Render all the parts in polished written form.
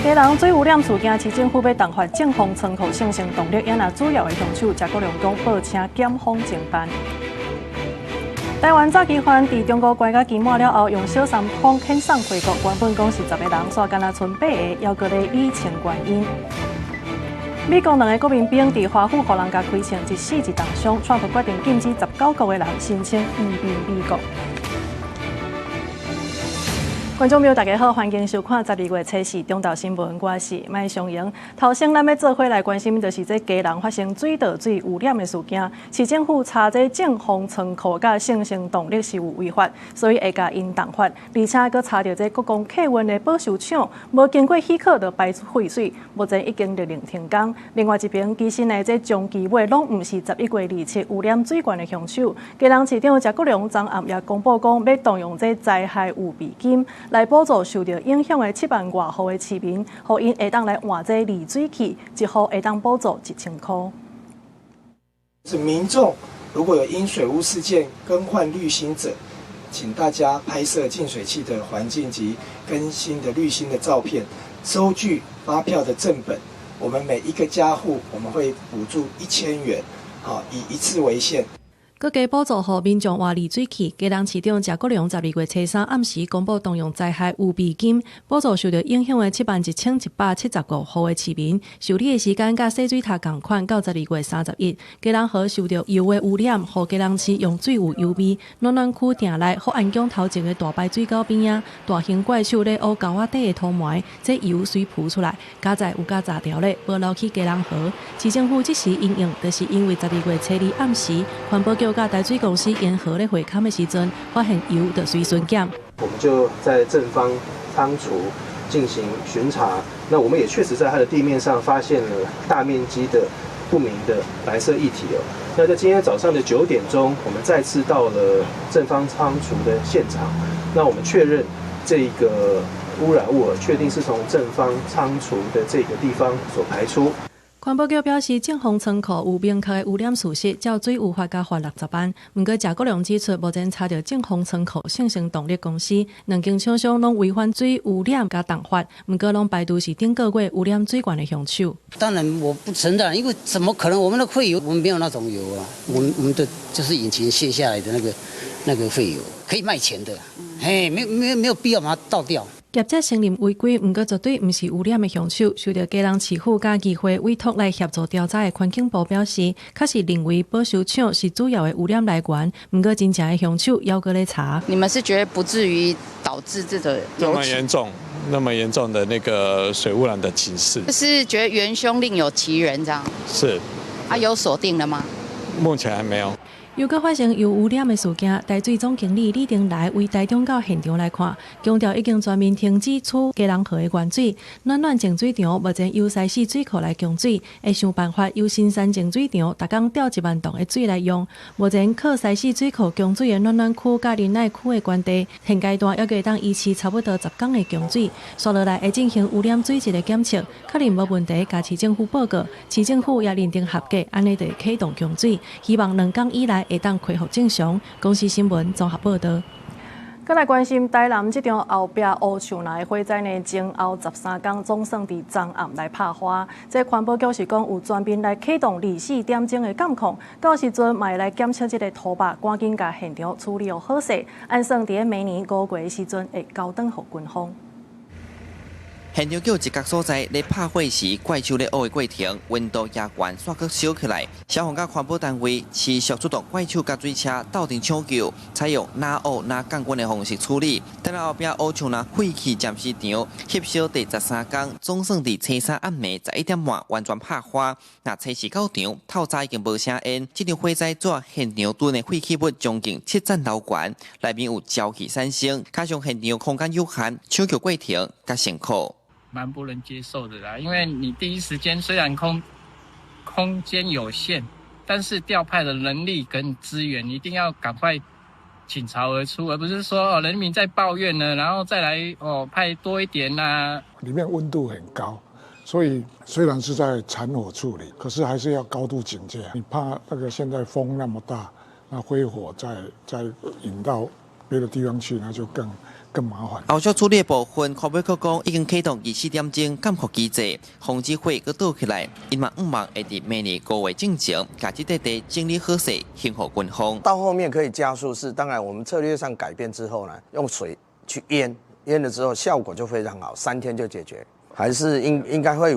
家人最有染事件，市政府要重发正风仓库性行动力，也拿主要的凶手贾国良讲报请检方侦办。台湾早期犯伫中国关押期满了后，用小三通遣送回国，原本讲是10个人，煞干那剩8个，要搁咧以前原因。美国2个国民兵伫华府互人家开枪，一死一重伤，川普决定禁止19个人申请移民美国。观众朋友，大家好，欢迎收看12月7日中昼新闻，我是麦尚莹。头先咱要做伙来关心，就是这家人发生水倒水污染的事件。市政府查这正风仓库甲性行动力是有违法，所以会甲因重罚，而且佮查到这国光客运的保修厂无经过许可就排出废水，目前已经勒令停工。另外一边，其实呢，这中期尾拢毋是11月27污染水源的凶手。家人市长贾国良昨暗也公布讲，要动用这灾害预备金。来补助受到影响的7万外户的市民，互因会当来换这滤水器，一户会当补助1000块。是民众如果有因水污事件更换滤芯者，请大家拍摄净水器的环境及更新的滤芯的照片，收据、发票的正本。我们每一个家户我们会补助1000元，以1次为限。各加补助予民众换滤水器，家人市长贾国良12月3暗时公布动用灾害预备金，补助受到影响的71175户的市民。受理的时间甲洗水塔同款，到12月31。家人河受到油的污染，互家人市用水有油味。暖区埕内福安宫头前的大排水沟边啊，大型怪兽咧乌沟仔底的土埋，这油水浮出来，加在有加炸条咧，无流去家人河。市政府即时应用，就是因为12月7日暗时，环保局甲台水公司沿河咧会勘的时阵，发现油的随身检。我们就在正方仓储进行巡查，那我们也确实在它的地面上发现了大面积的不明的白色液体哦。那在今天早上的9点钟，我们再次到了正方仓储的现场，那我们确认这个污染物确定是从正方仓储的这个地方所排出。环保局表示，正风仓库有明确的污染事实，照水有法加罚60万。不过，贾国良指出，目前查到正风仓库性行动力公司2间厂商拢违反水污染加重罚，不过拢排除是顶个月污染水源的凶手。当然我不承认，因为怎么可能？我们的废油，我们没有那种油啊，我们的就是引擎卸下来的那个废油，可以卖钱的，没有必要把它倒掉。业者承认违规，不过绝对不是污染的凶手。受到家人市府甲议会委托来协助调查的环境部表示，确实认为保修厂是主要的污染来源，不过真正的凶手要搁咧查。你们是觉得不至于导致这个那么严重的那个水污染的警示？就是觉得元凶另有其人这样？是。有锁定了吗？目前还没有。又搁发生油污染的事件，台水总经理李定来为台中到现场来看，强调已经全面停止取家人河的原水，暖净水场目前由西市水库来供水，会想办法由新山净水场逐工调1万吨的水来用。目前靠西市水库供水的暖区甲仁爱区的关地，现阶段还可以当维持差不多10天的供水，接落来会进行污染水质的检测，确认无问题，甲市政府报告，市政府也认定合格，安尼就会启动供水，希望2天以内会当恢复正常。公司新闻综合报道。再来关心台南这场后壁乌树林的火灾呢，前后13天总算伫昨暗来拍花。这环保局是讲有专兵来启动24点钟的监控，到时阵嘛会来检测这个土白，赶紧甲现场处理好势。按算伫明年5月的时阵会交转予军方。现场有一角所在，咧拍火时，怪兽咧乌的过程，温度也悬，煞搁烧起来。消防甲环保单位持续出动怪兽甲水车斗阵抢救，采用拿乌拿降温的方式处理。等到后壁乌树林废弃暂时场翕烧第13天，总算伫初3暗暝11点半完全拍花。那初4到场，透早已经无声烟。这场火灾纸现场囤的废弃物将近7层楼悬，内面有沼气产生，加上现场空间有限，抢救过程甲辛苦。蛮不能接受的啦，因为你第一时间虽然空间有限，但是调派的能力跟资源一定要赶快倾巢而出，而不是说人民在抱怨呢，然后再来派多一点啦。里面温度很高，所以虽然是在残火处理，可是还是要高度警戒。你怕那个现在风那么大，那灰火再引到别的地方去，那就更更麻烦。后续处理部分，环保局讲已经启动24点钟监控机制，防止火搁倒起来。因嘛希望会伫明年5月进前，把这块地整理好势，献给军方。到后面可以加速是，当然我们策略上改变之后呢，用水去淹了之后，效果就非常好，3天就解决。还是应该会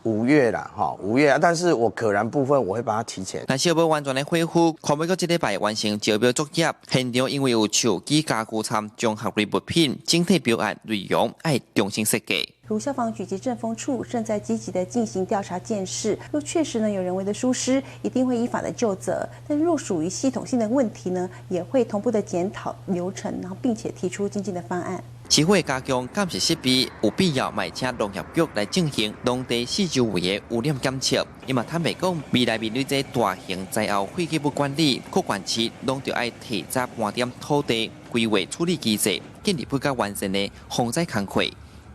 五月啦，哈，5月啊，但是我可燃部分我会把它提前。但是要完全的恢复，环保局这礼拜完成招标作业，现场因为有手机家具参综合类物品，整体标案内容要重新设计。如消防局及政风处正在积极的进行调查检视，若确实有人为的疏失，一定会依法的就责。但若属于系统性的问题呢，也会同步的检讨流程，然后并且提出精进的方案。市会加强监视设备，有必要卖请农业局来进行农地四周围的污染检测。因嘛坦白讲，未来面对这大型灾后废弃物管理，各县市拢就要提早盘点土地规划处理机制，建立比较完善的防灾工作。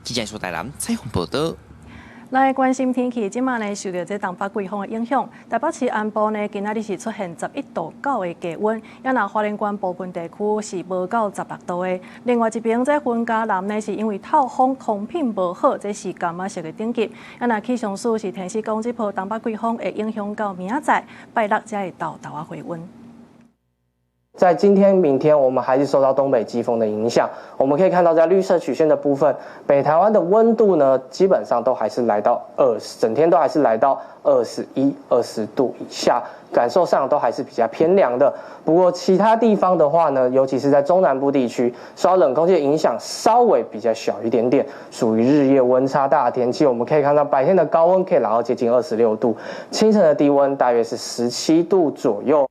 记者苏台南采访报道。来关心天气，即马受到这东北季风的影响，台北市安部今仔日是出现11度9的低温，也那花莲县部分地区是无到16度的。另外一边，这云嘉南是因为透风空品无好，这是柑仔色的等级。也那气象署是提示讲，这波东北季风会影响到明仔拜六才会到台湾回温。在今天、明天，我们还是受到东北季风的影响。我们可以看到，在绿色曲线的部分，北台湾的温度呢，基本上都还是来到整天都还是来到21、20度以下，感受上都还是比较偏凉的。不过其他地方的话呢，尤其是在中南部地区，受到冷空气的影响稍微比较小一点点，属于日夜温差大的天气。我们可以看到，白天的高温可以来到接近26度，清晨的低温大约是17度左右。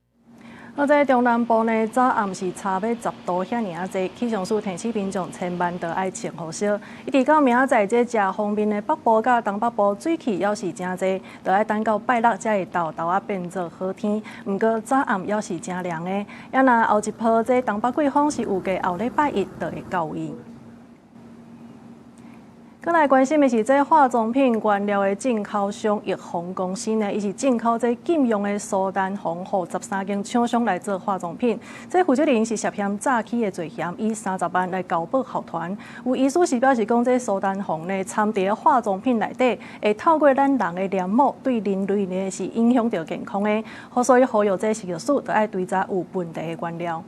在中南部呢，早暗是差要10度遐尔啊济，气象署提醒民众千万得爱穿好少。一直到明仔载，这正方面的北部甲东北部水汽也是真济，得爱等到拜六才会到台湾变做好天。不过早暗也是真凉的，也那后一波这东北季风是预计后礼拜1就会到位。再来关心的是，这化妆品原料的进口商益丰公司呢，伊是进口这禁用的苏丹红，予13间厂商来做化妆品。这负责人是涉嫌诈欺的罪嫌，以30万来交保候团。有医师是表示讲，这苏丹红呢掺伫化妆品内底，会透过咱人的黏膜对人类呢是影响到健康的。所以呼吁这食药署都爱追查有问题的原料。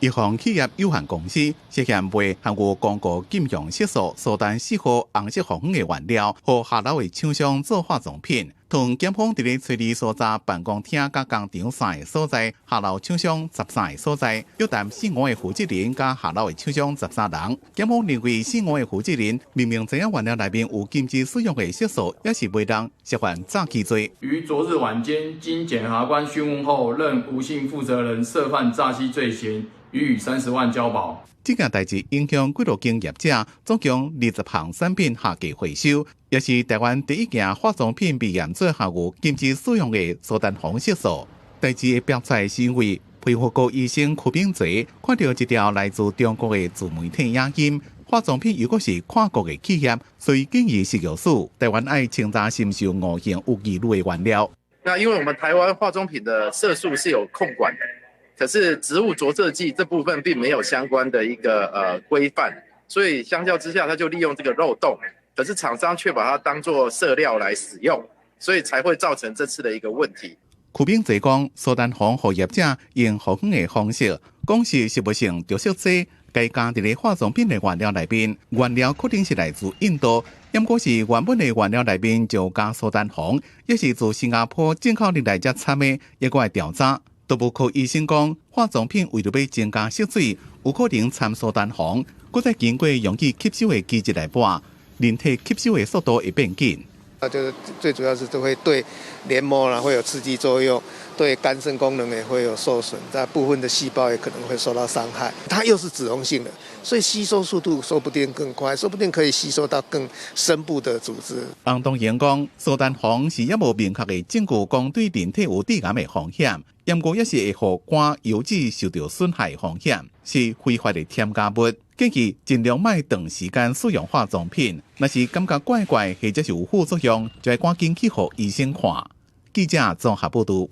益丰企业有限公司涉嫌卖含有广告禁用色素苏丹4号红色红粉的原料，予下楼的厂商做化妆品。同检方伫咧催理所在办公厅甲工厂3个所在，下楼厂商13个所在，约谈4五的负责人甲下楼的厂商13人。检方认为4五的负责人明明知影原料内面有禁止使用的色素，也是卖人，涉犯诈欺罪。于昨日晚间，经检察官讯问后，认吴姓负责人涉犯诈欺罪嫌，予以30万交保。这件代志影响几多间业者，总共20项产品下架回收，也是台湾第一件化妆品被验做含有禁止使用的苏丹红色素。代志的标出来是因为配合局医生柯秉哲看到一条来自中国的自媒体影音，化妆品如果是跨国的企业，所以建议食药署台湾爱清查是不是有5项有疑虑的原料。那因为我们台湾化妆品的色素是有控管的。可是植物着色剂这部分并没有相关的一个规范，所以相较之下，他就利用这个漏洞，可是厂商却把它当作色料来使用，所以才会造成这次的一个问题。柯秉哲讲，苏丹红予业者用红粉的方式，讲是食物性着色剂，该加伫咧化妆品的原料内面，原料确定是来自印度，不过是原本的原料内面就加苏丹红，也是自新加坡进口入来才掺的，也过来调查。动物科医生讲，化妆品为了要增加色水，有可能掺苏丹红，搁再经过容易吸收的机制来拌，人体吸收的速度会变紧。就是最主要是都会对黏膜啦会有刺激作用，对肝肾功能也会有受损，在部分的细胞也可能会受到伤害。它又是脂溶性的，所以吸收速度说不定更快，说不定可以吸收到更深部的组织。王东贤讲，苏丹红是也无明确的证据讲对人体有致癌的风险，不过也是会让肝油脂受到损害的风险，是非法的添加物。建议尽量莫长时间使用化妆品，若是感觉怪怪或者是有副作用，就要赶紧去给医生看。记者综合报道。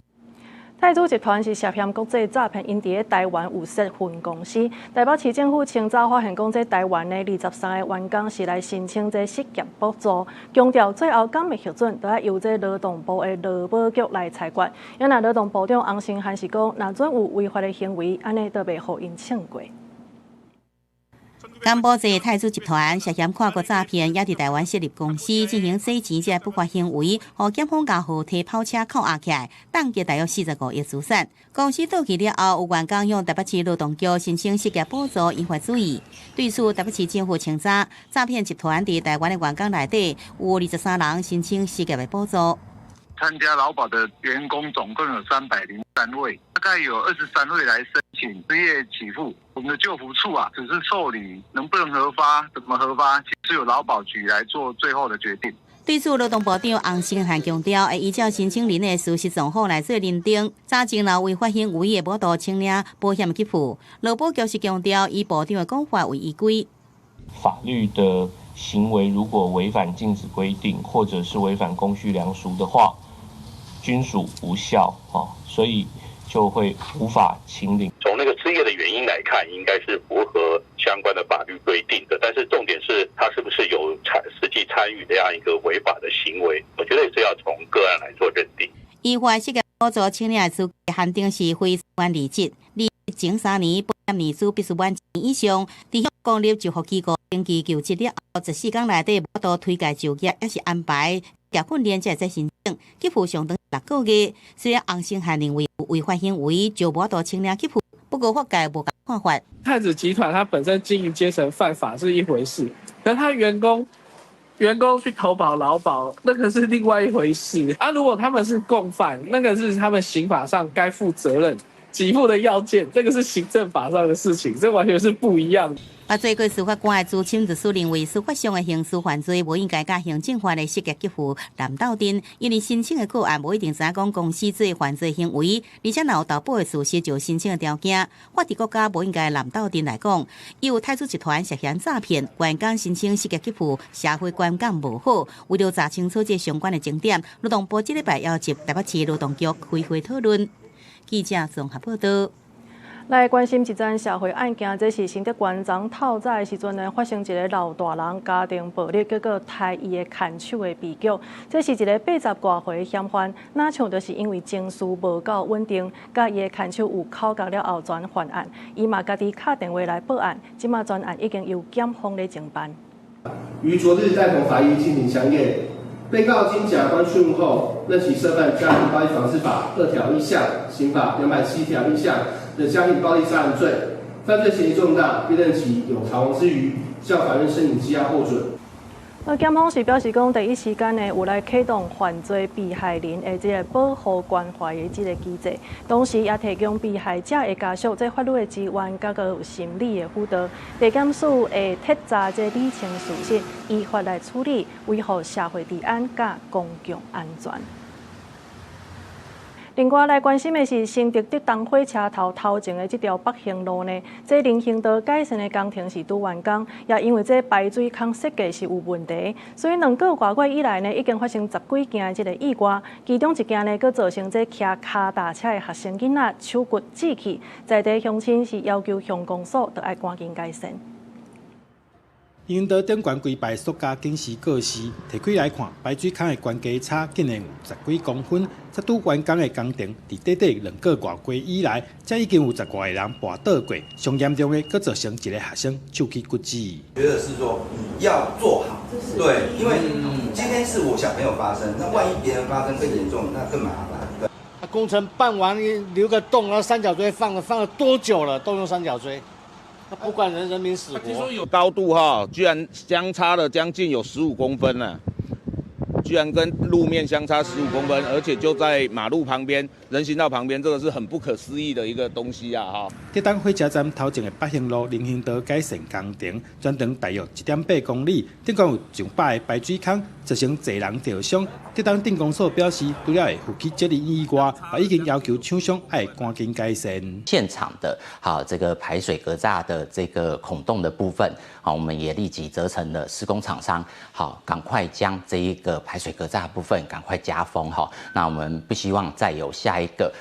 泰铢集团是涉嫌国际诈骗，因伫台湾有设分公司。台北市政府清早发现，讲这台湾的23个员工是来申請这失业補助，強調最後敢未核准，都要由这勞動部的勞保局來裁決。因那勞動部長洪成漢是講，若准有違法的行為，安尼都袂互因請過。甘保济泰铢集团涉嫌跨国诈骗，也伫台湾设立公司进行洗钱这不法行为，互检方家伙提跑车扣押起来，冻结大约45亿资产。公司倒去了后，有员工向台北市劳动局申请失业补助，引发注意。对此，台北市政府清早，诈骗集团伫台湾的员工内底有23人申请失业的补助。参加劳保的员工总共有303位，大概有23位来申请失业给付。我们的就服处只是受理能不能核发、怎么核发，其实由劳保局来做最后的决定。对此，劳动部长洪成汉强调，会依照申请人的事实状况来做认定，查证了违法行为的无多清领保险给付。劳保局是强调以部长的讲法为依据。法律的行为如果违反禁止规定，或者是违反公序良俗的话，均属无效所以就会无法清领。从那个失业的原因来看，应该是符合相关的法律规定的，但是重点是他是不是有实际参与这样一个违法的行为，我觉得也是要从个案来做认定。依法失业补助清领的资格限定是非官离职，前3年保险年资必须满10以上，伫向公立就服机构登记求职了后14天内底无多推介就业，也是安排业训练才再申请，给付上长6个月。虽然洪成汉认为违法行为就无多清领给付，不过法界无看法。太子集团它本身经营阶层犯法是一回事，可是他员工去投保劳保，那个是另外一回事如果他们是共犯，那个是他们刑法上该负责任给付的要件，这个是行政法上的事情，这完全是不一样的。最高司法官的资深律师认为，司法上的刑事犯罪无应该甲行政法的失业给付难斗阵，因为申请的个案无一定知影讲公司做犯罪行为，而且若有投保的事实就申请的条件，法治国家无应该难斗阵来讲。有泰铢集团涉嫌诈骗，员工申请失业给付，社会观感无好。为了查清楚这相关的争点，劳动部这礼拜邀集台北市劳动局开会讨论。记者综合报道。来关心一桩社会案件，这是新竹县长透早的时阵呢，发生一个老大人家庭暴力，结果杀伊的牵手的悲剧。这是一个80多岁的嫌犯，哪像就是因为情绪无够稳定，甲伊的牵手有口角了后转犯案，伊嘛家己打电话来报案，即马专案已经由检方来侦办。于昨日在同法医进行详验，被告经检察官讯问后，认其涉犯家庭暴力防治法2条1项、刑法207条1项的家庭暴力杀人罪，犯罪嫌疑重大，并认其有逃亡之余，向法院申请羁押获准。检方是表示讲，第一时间呢有来启动犯罪被害人的这个保护关怀的这个机制，同时也提供被害者的家属这法律的支援，甲个有心理的辅导。地检署会彻查这理清事实，依法来处理，维护社会治安甲公共安全。另外来关心的是，新竹竹东火车头前的这条北行路呢，这人行道改善的工程是拄完工，也因为这排水孔设计是有问题，所以2个多月以来呢，已经发生10几件的这个意外，其中一件呢，佫造成这骑脚踏车的学生囡仔手骨锯去，在地乡亲是要求乡公所得要赶紧改善。因道顶悬规排塑胶警示告示，提开来看，排水孔的悬低差竟然有10几公分，才拄完工的工程，伫短2个多月以来，才已经有10多个人跋倒过，上严重的，佫造成一个学生手去骨折。觉得是说你要做好，对，因为今天是我小朋友发生，那万一别人发生更严重，那更麻烦。对，工程办完留个洞，然后三角锥放了多久了？都用三角锥。不管人民死活，听说有高度居然相差了将近有15公分呢，居然跟路面相差15公分，而且就在马路旁边、人行道旁边，这个是很不可思议的一个东西竹东火车站头前的北行路人行道改善工程，全长大约1.8公里，顶共有上百个排水孔，造成侪人受伤。竹东镇公所表示，除了会负起责任以外，也已经要求厂商要赶紧改善现场的这个排水格栅的这个孔洞的部分，我们也立即责成了施工厂商，赶快将这一个排水水格栅部分赶快加封哈。那我们不希望再有下一个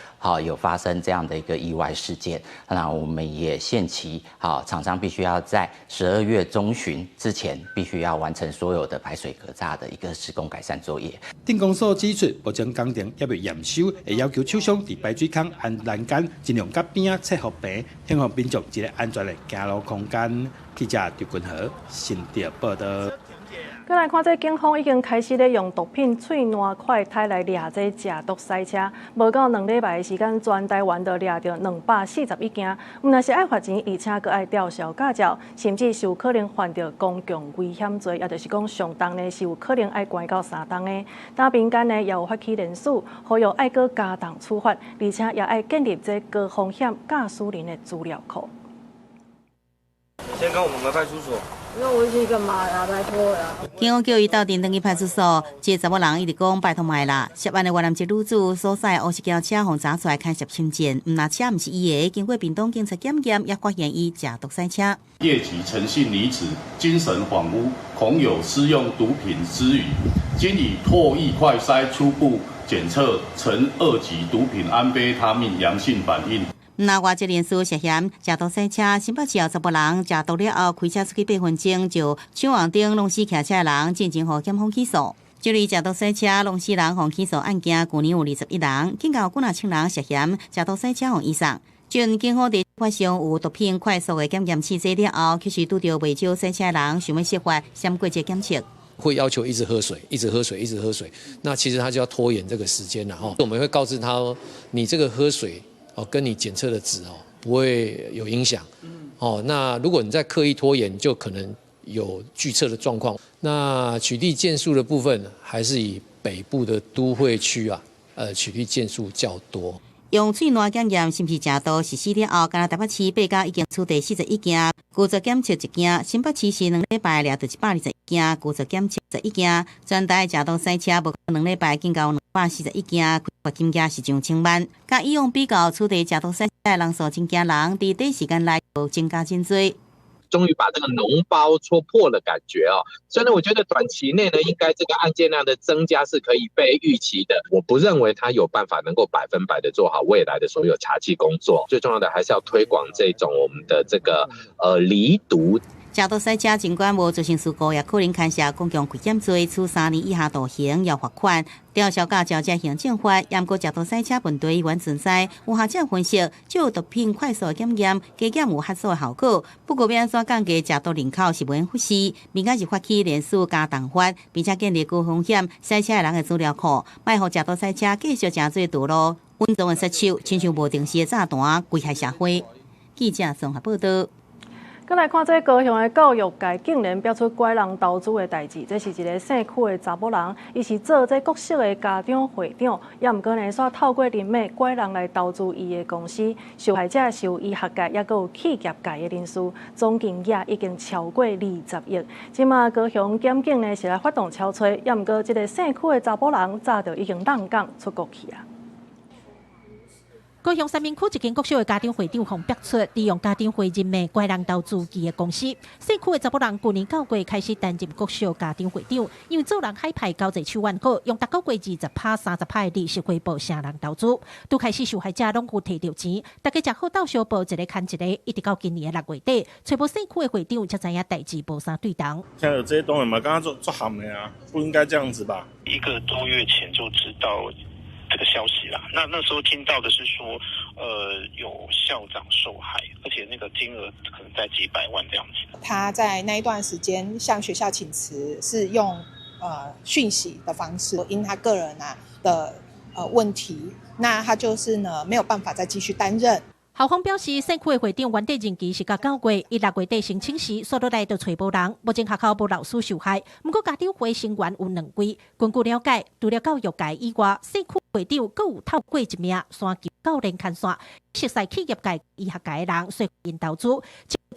有发生这样的一个意外事件。那我们也限期厂商必须要在12月中旬之前必须要完成所有的排水格栅的一个施工改善作业。电工所指出，目前工程也未验收，会要求厂商伫排水孔和栏杆尽量甲边仔切好平，希望民众一个安全的行路空间。记者刘君和新竹报道。再来看，这警方已经开始咧用毒品喙烂快胎来掠这假毒塞车，无到2礼拜的时间，全台湾都掠到241件。毋是爱罚钱，而且阁爱吊销驾照，甚至是有可能犯到公共危险罪，也就是讲上重呢是有可能爱关到3重的。当民间呢也有发起联署，呼吁爱阁加重处罚，而且也爱建立这高风险驾驶人的资料库。先跟我们的派出所。那我是干嘛呀？拜托呀！警方叫伊到店登去派出所，这查某人一直讲拜托买啦。涉案的越南籍女子所在乌色轿车互查出来看涉侵件，那车毋是伊的，经过屏东警察检验，也发现伊假毒塞车。业绩诚信离职，精神恍惚，恐有施用毒品之余，经以唾液快筛初步检测呈2级毒品安非他命阳性反应。那外籍人士涉嫌假毒塞车，新北市有10人假毒了后开车出去8分钟，就抢王顶弄死骑车的人，进前互检方起诉。就例假毒塞车弄死人互起诉案件，去年有21人，警告有几千人涉嫌假毒塞车互以上。尽警方伫发现有毒品快速的检验器材了后，其实拄到未少塞车的人想要释法，先过节检测。会要求一直喝水，一直喝水，一直喝水。那其实他就要拖延这个时间了哈。我们会告知他，你这个喝水。跟你检测的值不会有影响，那如果你再刻意拖延，就可能有拒测的状况。那取缔件数的部分，还是以北部的都会区取缔件数较多。用喙烂检验是不是假毒？实施了后，今日台北市8家已经处理41件，负责检测1件；新北市是2礼拜掠到121件，负责检测11件。全台假毒塞车无2礼拜警告241件，罚金额是2000万。甲以往比较，处理假毒塞车的人数增加，人伫短时间内有增加真多。终于把这个脓包戳破了感觉所以呢，我觉得短期内呢，应该这个案件量的增加是可以被预期的。我不认为他有办法能够100%的做好未来的所有查缉工作。最重要的还是要推广这种我们的这个离毒。假毒塞车尽管无造成事故，也可能牵涉公共危险罪，处3年以下徒刑，要罚款。吊销驾照才行政法，也毋过假毒塞车问题原存在。有学者分析，就毒品快速检验，加减有吓阻的效果。不过要安怎降低假毒人口是无用忽视，民间是发起联署加重罚，并且建立高风险塞车的人的资料库，卖互假毒塞车继续真做道路，稳重的失手，亲像无定时的炸弹，危害社会。记者综合报道。再来看这高雄的教育界竟然标出拐人投资的代志，这是一个姓区的查某人，伊是做这国小的家长会长，也毋过呢，煞透过人脉拐人来投资伊的公司。受害者是有医学界，也有企业界的人士，总金额已经超过20亿。即马高雄检警呢是来发动敲催，也毋过这个姓区的查某人早就已经浪港出国去啊。高雄三民区一间国小的家长会长洪逼出，利用家长会人脉拐人投资其的公司。姓区的查某人去年9月开始担任国小家长会长，因为做人海派交际手腕好，用逐个月20%、30%的利息回报城人投资。拄开始受害者拢有摕到钱，大家食好斗相报，一个看一个，一直到今年的6月底，找无姓区的会长才知影代志无啥对动。现在有这些东西嘛，刚刚做喊的啊，不应该这样子吧？1个多月前就知道这个消息啦，那时候听到的是说，有校长受害，而且那个金额可能在几百万这样子。他在那一段时间向学校请辞，是用讯息的方式，因他个人的问题，那他就是呢没有办法再继续担任。校方表示，姓区的会长原底任期是到9月，伊6月底申请时，所落来就找无人。目前学校无老师受害，不过家长会成员有2位。根据了解，除了教育界以外，姓区会长阁有透过一名山球教练看线，熟悉企业界、医学界的人，说因投资，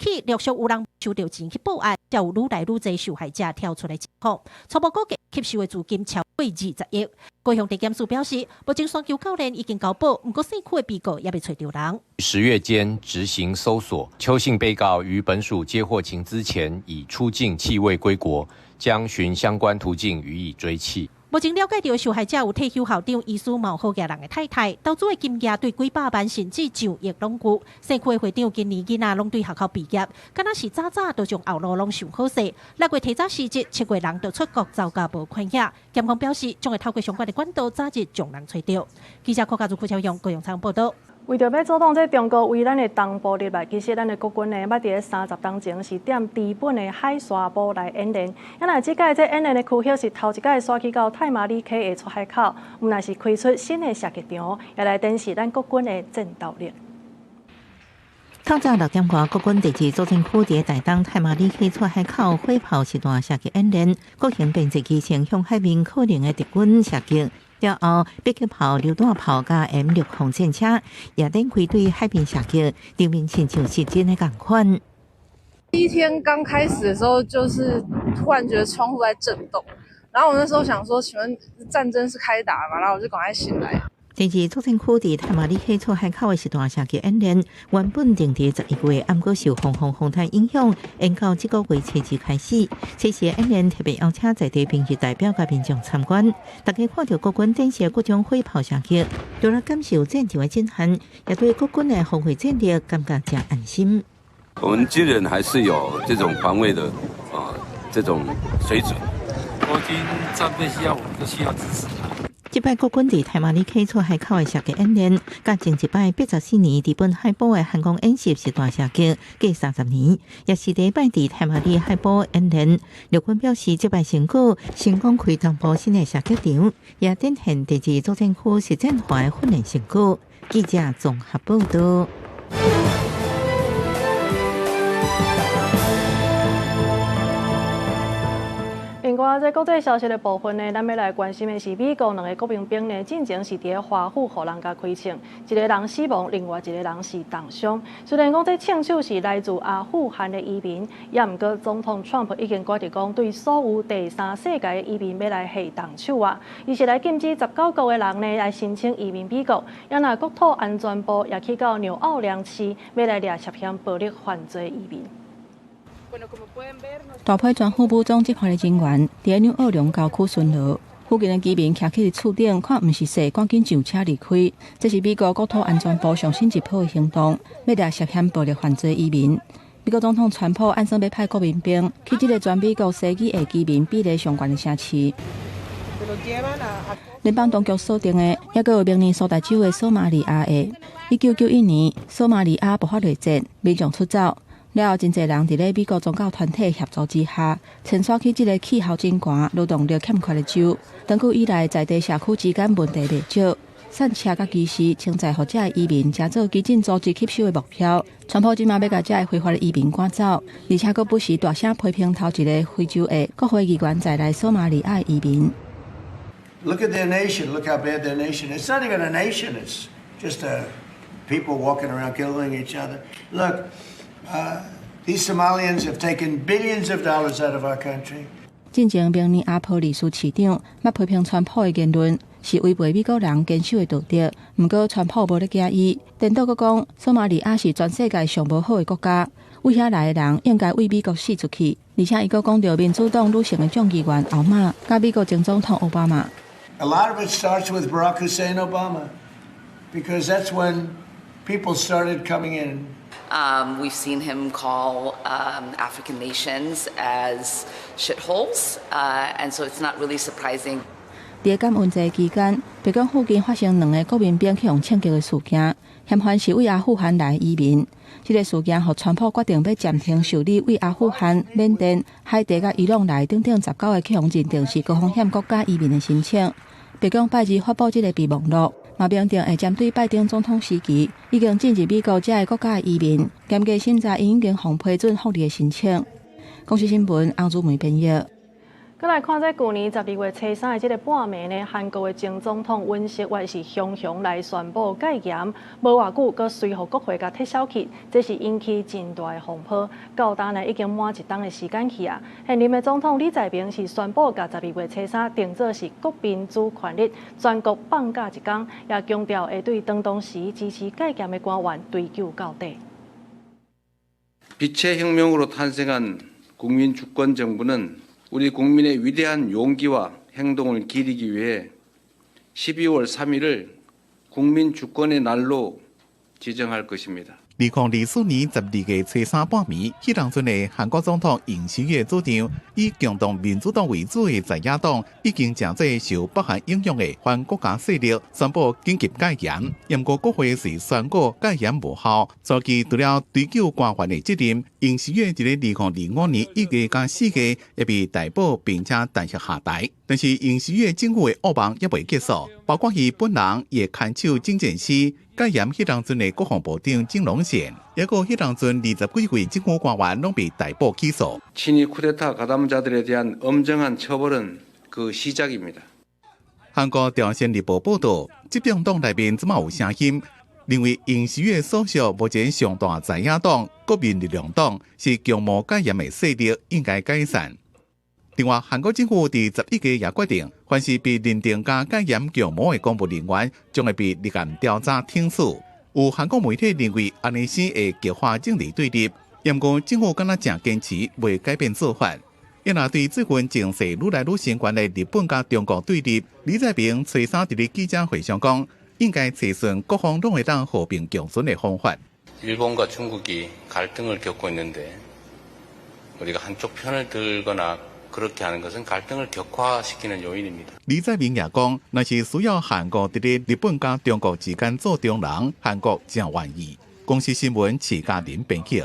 起陆续有人收到钱去报案，才有愈来愈多受害者跳出来情况。初步估计吸收的资金超过20亿。高雄地检署表示，目前山球教练已经交保，不过姓区的被告也未找到人。10月间执行搜索，邱姓被告于本署接获情资前已出境弃位归国，将循相关途径予以追缉。目前了解到受害者有退休校长疑似冒好家人的太太，投资的金额对几百万甚至上亿拢有。社区的会长今年囡仔拢对学校毕业，敢若是早早就将后路拢想好势。6月提早辞职，7月人就出国走甲无款遐。检方表示，将会透过相关的管道早日将人找到。记者柯家朱、邱阳、高永昌报道。为着要阻挡这中国为咱的东部入来，其实咱的国军呢，捌伫30当前是踮基本的海沙堡来演练。那即届这演练的区域是头一届刷去到太麻里溪的出海口，毋但是开出新的射击场，也来展示咱国军的战斗力。透早6点外，国军第2作战区伫台东太麻里溪出海口火炮实弹射击演练，国营编制机前向海面可能的敌军射击。了后，迫击炮、榴弹炮加 M6 防战车也展开对海边射击，场面亲像是真的共款。第一天刚开始的时候，就是突然觉得窗户在震动，然后我那时候想说，请问战争是开打吗？然后我就赶快醒来。第2作战区伫太麻里溪出海口的实弹射击演练，原本定伫11月，暗过受风台影响，延到这个月初2开始。此时演练特别邀请在地平日代表甲民众参观，大家看到国军展示各种火炮射击，除了感受战场的震撼，也对国军的防卫战力感觉真安心。我们军人还是有这种防卫的这种水准。国军战备需要，我们都需要支持他。这摆国军伫太麻里溪出海口的射击演练，甲前一摆84年日本海堡的汉光演习实弹射击计30年，也是第一摆伫太麻里海堡演练。陆军表示，这摆成果成功开东部新的射击场，也展现第2作战区实战化的训练成果。记者综合报道。另外，在国际消息的部分呢，咱要来关心的是美国2个国民兵呢，进前是伫华府互人家开枪，一个人死亡，另外一个人是重伤。虽然讲这枪手是来自阿富汗的移民，也毋过总统 Trump 已经决定讲，对所有第3世界的移民要来下动手啊，伊是来禁止19国的人呢来申请移民美国。也那国土安全部也去到纽奥良市，要来抓涉嫌暴力犯罪移民。大批全副武装执法的人员伫纽奥良郊区巡逻，附近的居民徛起厝顶，看毋是势，赶紧上车离开。这是美国国土安全部上新一波的行动，要抓涉嫌暴力犯罪移民。美国总统川普按算要派国民兵去这个全美国西裔的居民比例上悬的城市。联邦当局锁定的，也阁有明年所在州的索马利亚的。1991年，索马利亚爆发内战，民众出走。了后，真侪人伫咧美国宗教团体协助之下，迁徙去这个气候真寒、劳动力欠缺的州。长久以来，在地社区之间问题未少，散车甲技师称在互这的移民，加做基金组织吸收的目标。川普即马要甲这的非法的移民赶走，而且阁不时大声批评头一个非洲的国会议员在来索马利亚的移民。Look at their nation. Look how bad their nation is. It's not even a nation. It's just people walking around killing each other. Look. These Somalians have taken billions of dollars out of our country. 进前明尼阿波利斯市长捌批评川普的言论是违背美国人坚守的道德，不过川普无咧惊伊，颠倒佫讲索马利亚是全世界上无好的国家，为遐来的人应该为美国死出去。而且伊佫讲到民主党女性的众议员奥玛，甲美国前总统奥巴马。A lot of it starts with Barack Hussein Obama, because that's when people started coming in. We've seen him call African nations as shitholes, and so it's not really surprising. 在感恩节期间，北港附近发生2个国民兵去用枪击的事件，嫌犯是为阿富汗来移民。这个事件让川普决定要暂停受理为阿富汗、缅甸、海地甲伊朗来等19个去用认定是高风险国家移民的申请。北港拜二发布这个备忘录。嘛明定会针对拜登总统时期已经进入美国这个国家的移民，严格审查因已经获批准福利的申请。公司新闻欧洲梅编译。再来看，在去年12月初3的这个半暝呢，韩国的前总统尹锡悦是雄雄来宣布戒严，无偌久，佮随后国会甲撤销去，这是引起真大的风波。到今呢已经满一冬的时间去啊。现任的总统李在明是宣布，甲12月初3定做是国民主权日，全国放假一天，也强调会对当当时支持戒严的官员追究到底。 빛의 혁명으로 탄생한 국민주권정부는 우리 국민의 위대한 용기와 행동을 기리기 위해 12월 3일을 국민 주권의 날로 지정할 것입니다. 2024年12月初3半暝，迄当阵的韩国总统尹锡悦主张，以共同民主党为主的在野党已经正在受北韩影响的反国家势力宣布紧急戒严。不过国会是宣告戒严无效，早期除了追究官员的责任，尹锡悦在2025年1月到4月也被逮捕并且弹劾下台。但是尹锡悦政府的恶梦也未结束，包括伊本人也看守警检司。戒严迄当阵的国防部长金龙宪，也个迄当阵20几位政府官员拢被逮捕起诉。 친위 쿠데타 가담자들에 대한 엄정한 처벌은 그 시작입니다. 韩国朝鲜日报报道，执政党内面即马有声音，认为尹锡悦所属目前上大在野党国民力量党是强谋戒严的势力，应该解散。另外，韩国政府伫11月也决定，凡是被认定加戒严强谋的公务人员，将会被立案调查听诉。有韩国媒体认为，安尼先会激化政治对立，不过政府敢若正坚持未改变做法。也若对这份情势愈来愈深悬的日本甲中国对立，李在明初三伫记者会上讲，应该找寻各方拢会当和平共存的方法。 일본과 중국이 갈등을 겪고 있는데 우리가 한쪽 편을 들거나 그렇게 하는 것은 갈등을 격화시키는 요인입니다. 李在明也讲，若是需要韩国伫咧日本甲中国之间做中人，韩国正愿意。公司新闻徐嘉玲编辑。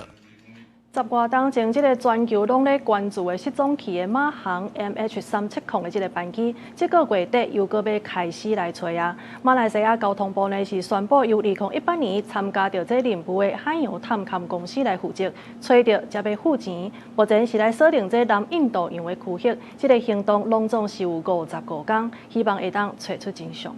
十外当前，这个全球拢咧关注的失踪去的马航 MH370的这个班机，这个月底又搁要开始来找啊。马来西亚交通部呢是宣布，由2018年参加到这任务的海洋探勘公司来负责，找到才要付钱。目前是来锁定这南印度洋的区域，这个行动拢总是有55天，希望会当找出真相。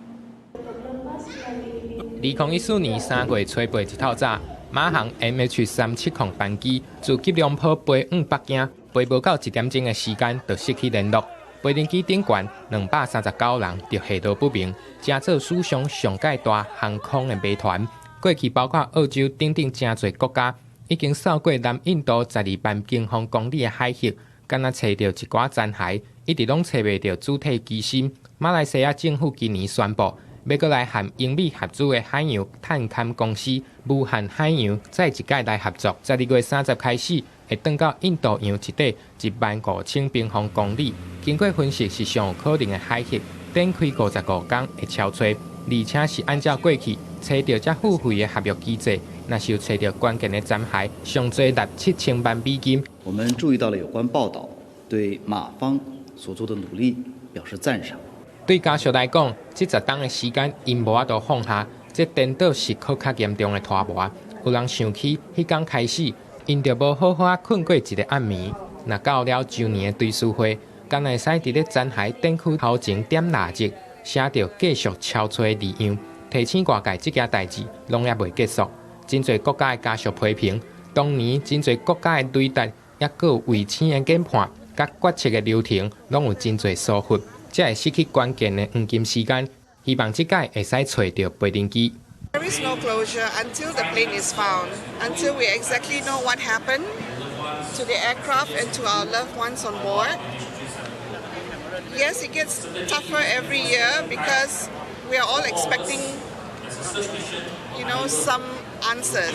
2014年3月初8日透早。 马航 MH370班机自吉隆坡飞往北京，飞无到1点钟的时间就失去联络。飞行机顶悬239人就下落不明，加做史上上界大航空的谜团。过去包括澳洲等等真侪国家，已经扫过南印度12万平方公里的海域，敢若找到一寡残骸，一直拢找袂到主体机身。马来西亚政府今年宣布。 要过来和英美合资的海洋探勘公司武汉海洋再一届来合作，12月30开始会登到印度洋一带15000平方公里。经过分析是上有可能的海域，展开55天的超找，而且是按照过去找到才付费的合约机制。若是有找到关键的残骸，上最达7000万美金。我们注意到了有关报道，对马方所做的努力表示赞赏。 对家属来讲，这10天的时间，因无法度放下，这颠倒是较严重的拖磨。有人想起，迄天开始，因就无好好困过一个暗暝。若到了周年的追思会，敢会使伫咧残骸展区头前点蜡烛，写着继续超找的字样，提醒外界这件代志拢也未结束。真侪国家的家属批评，当年真侪国家的对待，也佫有卫生的研判，甲决策的流程，拢有真侪疏忽。 才会失去关键的黄金时间，希望这届会使找到飞行机。There is no closure until the plane is found, until we exactly know what happened to the aircraft and to our loved ones on board. Yes, it gets tougher every year because we are all expecting, some answers.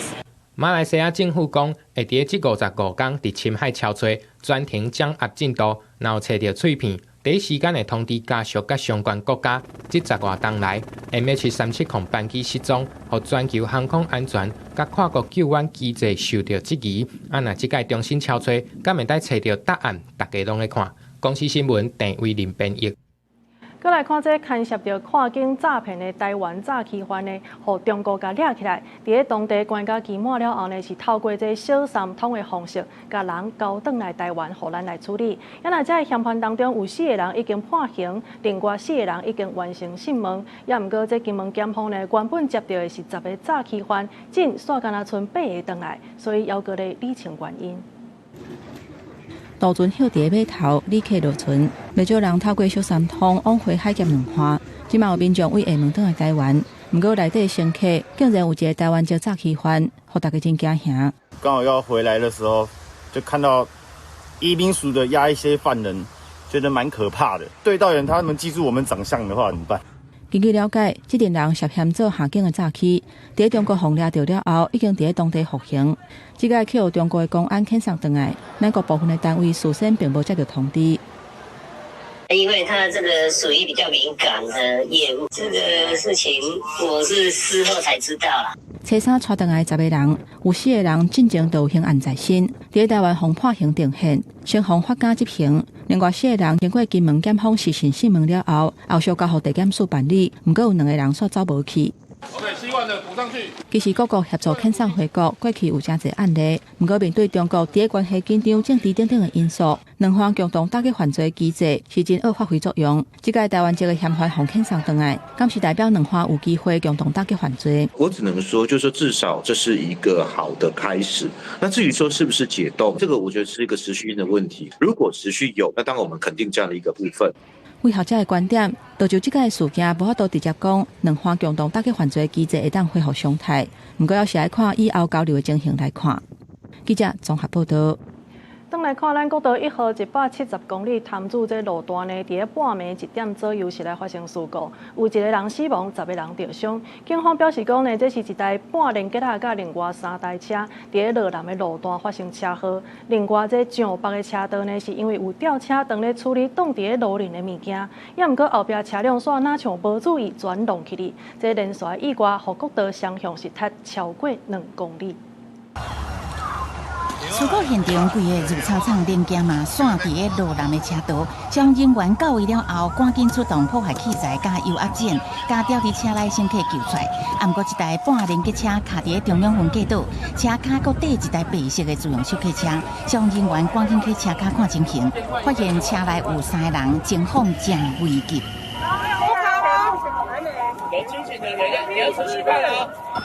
马来西亚政府讲，会伫这55天伫深海超找，专程掌握进度，然后找到碎片。 第一时间会通知家属甲相关国家，这10外天来 ，MH370班机失踪，互全球航空安全甲跨国救援机制受到质疑。若这届重新超找，敢会当找到答案？大家拢在看。公司新闻郑威林编译。 再来看这牵涉到跨境诈骗的台湾诈欺犯呢，互中国甲抓起来，伫咧当地关卡期满了后呢，是透过这小三通的方式，甲人交转来台湾，互咱来处理。也那这嫌犯当中有4个人已经判刑，另外4个人已经完成审问。也毋过这金门检方呢，原本接到的是10个诈欺犯，仅煞敢若剩8个转来，所以要搁咧理清原因。 渡船休伫码头，旅客落船，不少人透过小三通往回海峡两岸。即嘛有民众为厦门转来台湾，不过内底乘客竟然有一个台湾籍诈欺犯，互大家真惊吓。刚好要回来的时候，就看到移民署的押一些犯人，觉得蛮可怕的。对道员他们记住我们长相的话怎么办？根据了解，这群人涉嫌做下境的诈欺，在中国封抓到了后，已经在当地服刑。这个去由中国的公安遣送回来，咱国部分的单位事先并无接到通知。因为他这个属于比较敏感的业务，这个事情我是事后才知道啦。车衫带回来10个人，有4个人进前都有刑案在身，在台湾被判刑定刑，先防法家执行。另外4个人经过金门检方实行讯问了后，后续交予地检署办理，不过有2个人煞走无去。OK， 希望的补上去。其实各国协助遣送回国，过去有真侪案例。不过面对中国在关系紧张、政治等等的因素，两方共同打击犯罪机制是真恶发挥作用。这个台湾籍的嫌犯洪遣送回来，敢是代表两方有机会共同打击犯罪？我只能说，就是说至少这是一个好的开始。那至于说是不是解冻，这个我觉得是一个持续性的问题。如果持续有，那当然我们肯定这样的一个部分。为学者的观点，就这个事件，无法度直接讲两方共同打击犯罪机制会当恢复常态。不过，要是来看以后交流的情形来看。记者综合报道。转来看，咱国道1号170公里潭子这路段呢，伫半暝1点左右是来发生事故，有1个人死亡，10个人受伤。警方表示讲呢，这是一台半连结合甲另外3台车伫落南的路段发生车祸。另外，这上北的车道呢，是因为有吊车当咧处理挡伫路面的物件，也毋过后壁车辆煞哪像无注意转弄起哩。这连续意外，和国道双向是踢超过2公里。事故现场，规个入草场零件嘛散伫个路南的车道，消防人员到位了后，赶紧出动破坏器材、加油压剪、加吊伫车内乘客救出来。不过，一台半连结车卡伫中央分隔岛，车卡搁缀一台白色的自用手客车，消防人员赶紧去车卡看情形，发现车内有3个人，情况正危急。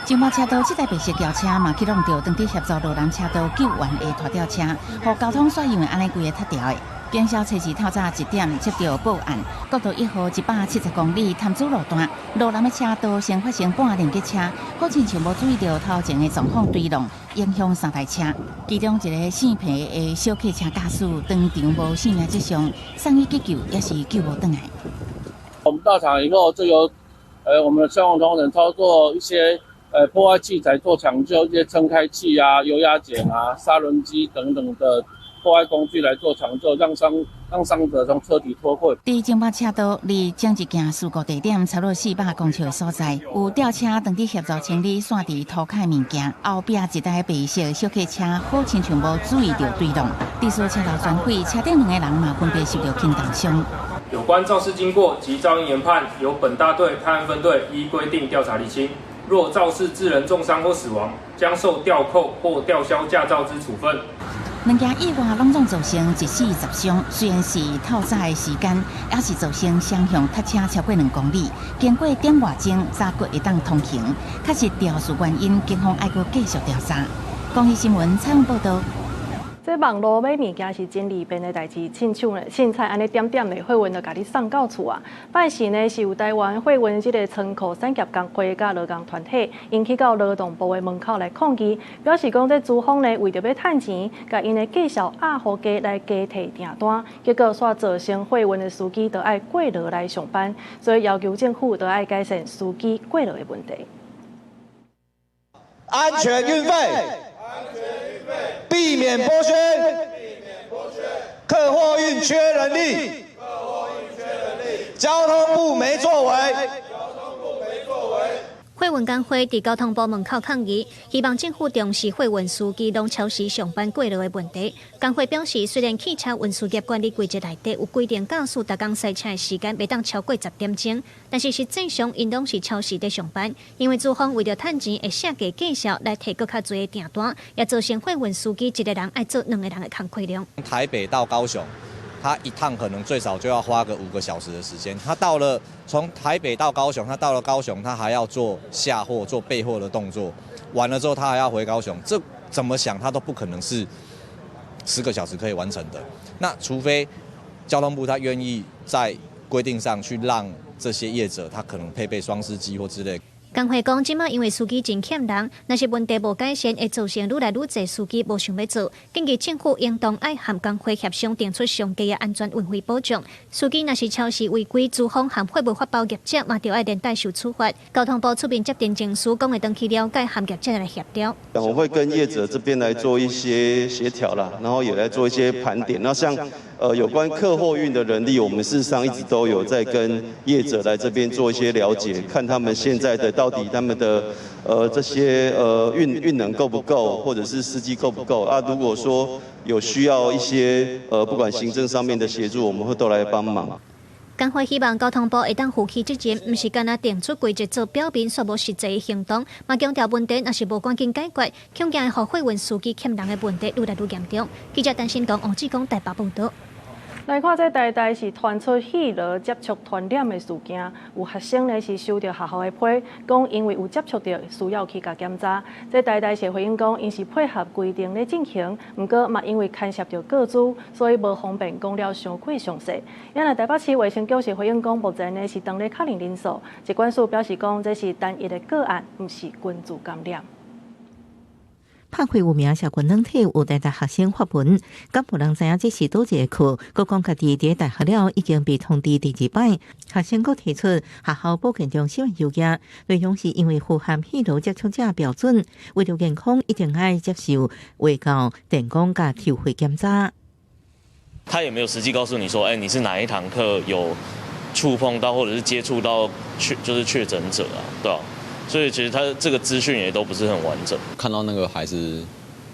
金马车道这台白色轿车嘛启动着当地协助路南车道救援的拖吊车，和交通煞因为安尼规个塌掉的。警消初时透早1点接到报案，国道1号170公里潭子路段路南的车道先发生半连结车，好亲像无注意到头前的状况堆弄，影响3台车。其中一个姓皮的小客车驾驶当场无性命迹象，送医急救也是救无回来。我们到场以后就由我们的消防同仁操作一些破坏器材做抢救，一些撑开器啊、油压剪啊、砂轮机等等的破坏工具来做抢救，让伤者从车底脱困。伫金马车道离江一件事故地点差不多400公尺的所在，有吊车当地协助清理散伫涂骹物件，后壁一台白色小客车好亲像无注意到对弄，地势车头全毁，车顶2个人嘛分别受到轻重伤。有关肇事经过及噪音研判，由本大队探案分队依规定调查厘清。若肇事致人重伤或死亡，将受吊扣或吊销驾照之处分。2件意外拢总造成1死10伤，虽然是透早的时间，也是造成双向塞车超过2公里。经过点外钟，早骨会当通行。确实肇事原因，警方还阁继续调查。公益新闻采访报道。这网络买物件是真利便的代志，凊彩安尼点点的货运就甲你送到厝啊！拜四呢是有台湾货运这个仓库产业工会甲劳工团体，引起到劳动部的门口来抗议，表示讲这资方呢为着要趁钱，甲因的绩效压好价来加提订单，结果煞造成货运的司机都爱过劳来上班，所以要求政府都爱改善司机过劳的问题。安全运费。避免剥削，客货运缺人力，交通部没作为。货运工会伫交通部门口抗议，希望政府重视货运司机拢超时上班过劳的问题。工会表示，虽然汽车运输业管理规则内底有规定，驾驶逐工赛车的时间袂当超过10点钟，但是实际上因拢是超时在上班。因为资方为了趁钱，会下价绩效来提高较侪的订单，也造成货运司机一个人爱做2个人的工课量。台北到高雄。他一趟可能最少就要花个5个小时的时间。他到了从台北到高雄，他到了高雄，他还要做下货、做备货的动作，完了之后他还要回高雄，这怎么想他都不可能是10个小时可以完成的。那除非交通部他愿意在规定上去让这些业者他可能配备双司机或之类。工会讲，即马因为司机真欠人，若是问题无改善，会造成愈来愈侪司机无想要做。建议政府应当爱和工会协商，定出上佳的安全运费保障。司机若是超时违规，资方和货物发包业者嘛，就要连带受处罚。交通部出面接电证书，讲会登去了解和业者来协调。我会跟业者这边来做一些协调啦，然后也来做一些盘点。那像有关客货运的人力，我们事实上一直都有在跟业者来这边做一些了解，看他们现在的到底他们的这些运能够不够，或者是司机够不够啊？如果说有需要一些不管行政上面的协助，我们会都来帮忙。工会希望交通部会当负起责任，毋是干那定出规则做表面，却无实际的行动。嘛强调问题若是无赶紧解决，恐惊会互货运司机欠人的问题愈来愈严重。记者陈新光、王志光台北报道。来看这台是传出气流接触传染的事件，有学生呢是收到学校的批，讲因为有接触到，需要去甲检查。这台是回应讲，因是配合规定咧进行，不过嘛因为牵涉到个资，所以无方便讲了伤过详细。因来台北市卫生局是回应讲，目前呢是当咧确认人数，疾管署表示讲这是单一的个案，毋是群组感染。拍开有名社群软体，有台大学生发文，敢无人知影这是倒一个课？佮讲家己伫大学了，已经被通知第二摆。学生佮提出学校保健中心要件，内容是因为符合气流接触者标准，为了健康一定要接受卫教、电工甲抽血检查。他也没有实际告诉你说，你是哪一堂课有触碰到或者是接触到就是确诊者啊，对吧？所以其实他这个资讯也都不是很完整。看到那个还是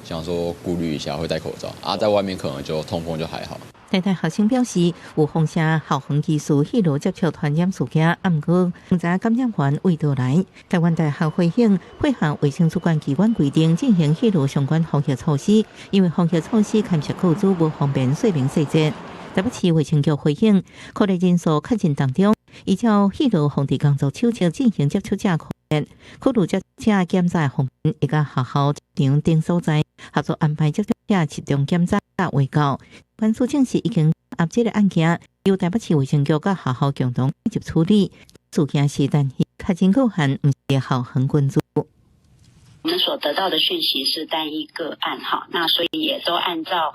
想说顾虑一下，会戴口罩啊，在外面可能就通风就还好。台大学生表示，有放射校园技术气流接触传染事件，毋过唔知感染源为倒来。台湾大学回应配合卫生主管机关规定进行气流相关防疫措施，因为防疫措施牵涉构筑无方便说明细节。台北市卫生局回应，确认人数确诊当中，依照气流防治工作手册进行接触者扩列，苦路接触者检查方面，一个学校场等所在合作安排接触者集中检查卫教。关署证实已经压这个案件，由台北市卫生局甲学校共同接处理。事件是但是确诊个案，毋是校园群组。我们所得到的讯息是单一个案哈，那所以也都按照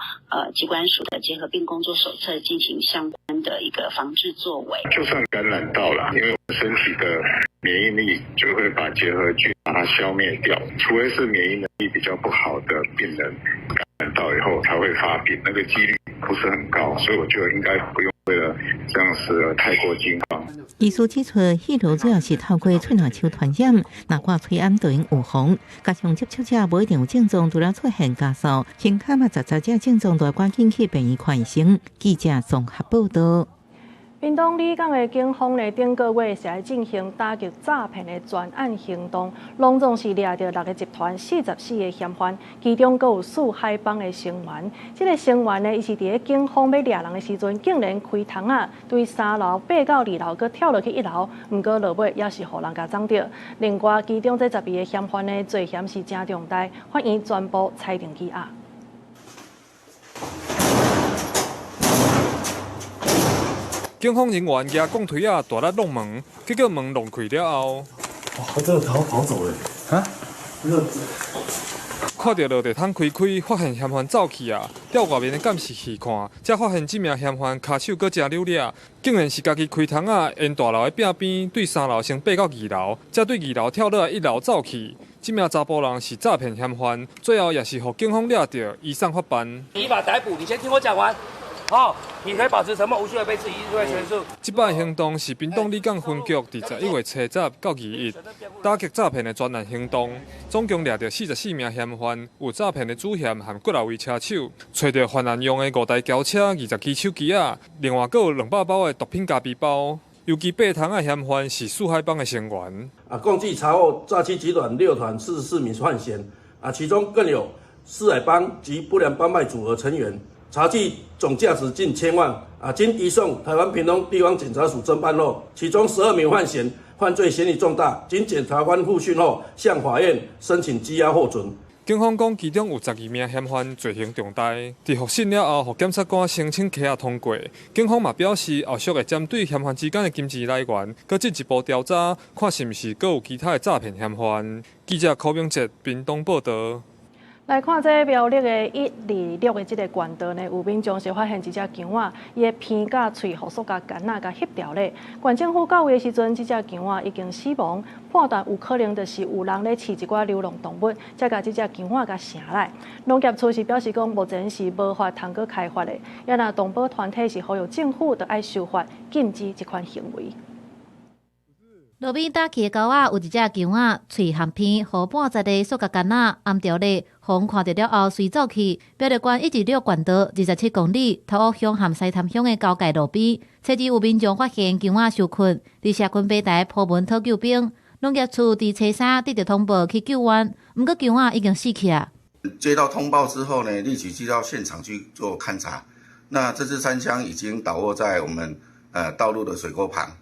疾管署的结核病工作手册进行相关的一个防治作为。就算感染到了，因为我们身体的免疫力就会把结核菌把它消灭掉，除非是免疫能力比较不好的病人感染到以后才会发病，那个几率不是很高，所以我觉得应该不用为了这样事而太过惊慌。医师指出，气流主要是透过喙脓球传染，若挂喙暗就用预防。加上接触者无一定有症状，除了出现咳嗽、胸卡嘛杂这症状，都要赶紧去病院看医生。记者综合报道。屏东里港的警方呢，顶个月是来进行打击诈骗的专案行动，拢总是抓到6个集团44个嫌犯，其中阁有4海帮的成员。这个成员呢，伊是伫咧警方要抓人的时阵，竟然开窗啊，对3楼爬到2楼，阁跳落去1楼，毋过落尾也是互人家掌着。另外，其中这12个嫌犯呢，罪嫌是真重大，法院全部裁定羁押。警方人员举钢推啊，大力弄门，结果门弄开了后，哇，这个逃走了啊！看到落地窗开，发现嫌犯走去啊，调外面的监视器看，才发现这名嫌犯骹手阁真溜咧，竟然是家己开窗啊，沿大楼的壁边对3楼先爬到2楼，再对2楼跳落来1楼走去。这名查甫人是诈骗嫌犯，最后也是被警方抓到，移送法办。依法逮捕，你先听我讲完。好，你可以保持沉默，无需要被质疑，依法陈述。这摆行动是屏东里港分局伫11月7日到21日打击诈骗的专案行动，总共抓到44名嫌犯，有诈骗的主嫌和过来位车手，找到犯案用的5台轿车、20支手机啊，另外阁有200包的毒品咖啡包。尤其爬窗的嫌犯是4海帮的成员。共计查获诈欺集团6团44名犯嫌，其中更有4海帮及不良帮派组合成员。查缉总价值近1000万，经移送台湾屏东地方检察署侦办后，其中12名犯嫌犯罪嫌疑重大，经检察官复讯后，向法院申请羁押获准。警方讲，其中有12名嫌犯罪行重大，伫复审了后，互检察官申请起通过。警方嘛表示，后续会针对嫌犯之间的金钱来源，搁进一步调查，看是毋是搁有其他的诈骗嫌犯。记者柯明哲，屏东报道。来看这苗栗的126的这个县道呢，有民众是发现一只强仔，伊的鼻甲喙互塑胶杆仔甲翕掉咧。县政府到位的时阵，这只强仔已经死亡，判断有可能就是有人咧饲一寡流浪动物，才甲这只强仔甲成来。农业处是表示讲，目前是无法通过开发的，也若动保团体是呼吁政府着爱修法，禁止这款行为。路边打起的狗仔有一只强仔，喙含片，互半截的塑胶杆仔按掉咧，互看到了后随走去。苗栗县126县道27公里，头屋乡和西潭乡的交界路边，初时有民众发现强仔受困，伫社群平台铺文讨救兵。农业处伫初三得到通报去救援，不过强仔已经死去啊。接到通报之后呢，立即去到现场去做勘查。那这只山羌已经倒卧在我们道路的水沟旁。